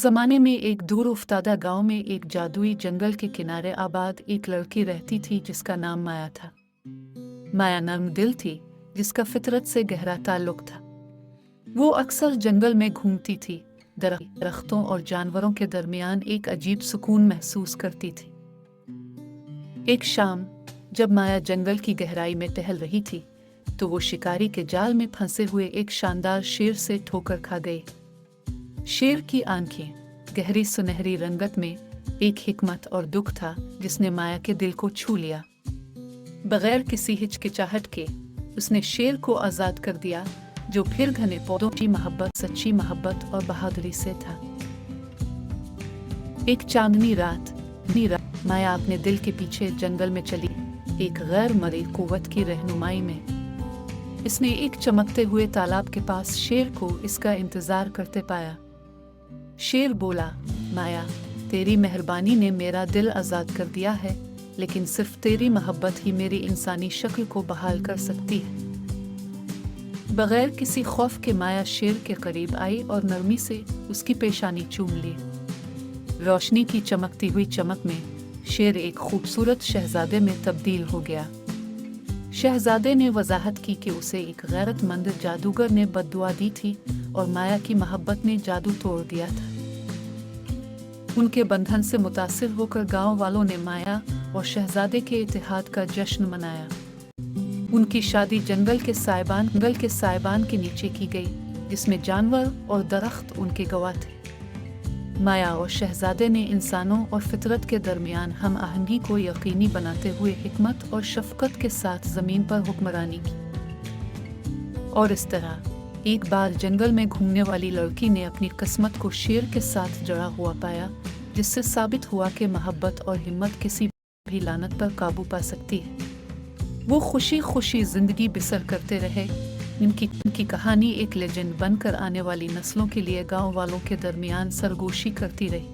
ज़माने में एक दूर उफ्तादा गांव में एक जादुई जंगल के किनारे आबाद एक लड़की रहती थी जिसका नाम माया था। माया नर्म दिल थी जिसका फितरत से गहरा ताल्लुक था। वो अक्सर जंगल में घूमती थी, दरख्तों और जानवरों के दरमियान एक अजीब सुकून महसूस करती थी। एक शाम जब माया जंगल की गहराई में टहल रही थी तो वो शिकारी के जाल में फंसे हुए एक शानदार शेर से ठोकर खा गई। शेर की आंखें गहरी सुनहरी रंगत में एक हिकमत और दुख था जिसने माया के दिल को छू लिया। बगैर किसी हिचकिचाहट के उसने शेर को आजाद कर दिया, जो फिर घने पौधों की मोहब्बत, सच्ची मोहब्बत और बहादुरी से था। एक चांदनी रात माया अपने दिल के पीछे जंगल में चली, एक गैर मरी कुव्वत की रहनुमाई में। इसने एक चमकते हुए तालाब के पास शेर को इसका इंतजार करते पाया। शेर बोला, माया, तेरी मेहरबानी ने मेरा दिल आज़ाद कर दिया है, लेकिन सिर्फ तेरी मोहब्बत ही मेरी इंसानी शक्ल को बहाल कर सकती है। बगैर किसी खौफ के माया शेर के करीब आई और नरमी से उसकी पेशानी चूम ली। रोशनी की चमकती हुई चमक में शेर एक खूबसूरत शहजादे में तब्दील हो गया। शहजादे ने वजाहत की कि उसे एक गैरतमंद जादूगर ने बद्दुआ दी थी और माया की मोहब्बत ने जादू तोड़ दिया था। उनके बंधन से मुतासिर होकर गांव वालों ने माया और शहजादे के इत्तेहाद का जश्न मनाया। उनकी शादी जंगल के साइबान के नीचे की गई, जिसमें जानवर और दरख्त उनके गवाह थे। माया और शहजादे ने इंसानों और फितरत के दरमियान हम आहंगी को यकीनी बनाते हुए हिकमत और शफकत के साथ जमीन पर हुक्मरानी की। और इस तरह एक बार जंगल में घूमने वाली लड़की ने अपनी किस्मत को शेर के साथ जड़ा हुआ पाया, जिससे साबित हुआ कि मोहब्बत और हिम्मत किसी भी लानत पर काबू पा सकती है। वो खुशी खुशी जिंदगी बसर करते रहे। इनकी कहानी एक लेजेंड बनकर आने वाली नस्लों के लिए गांव वालों के दरमियान सरगोशी करती रही।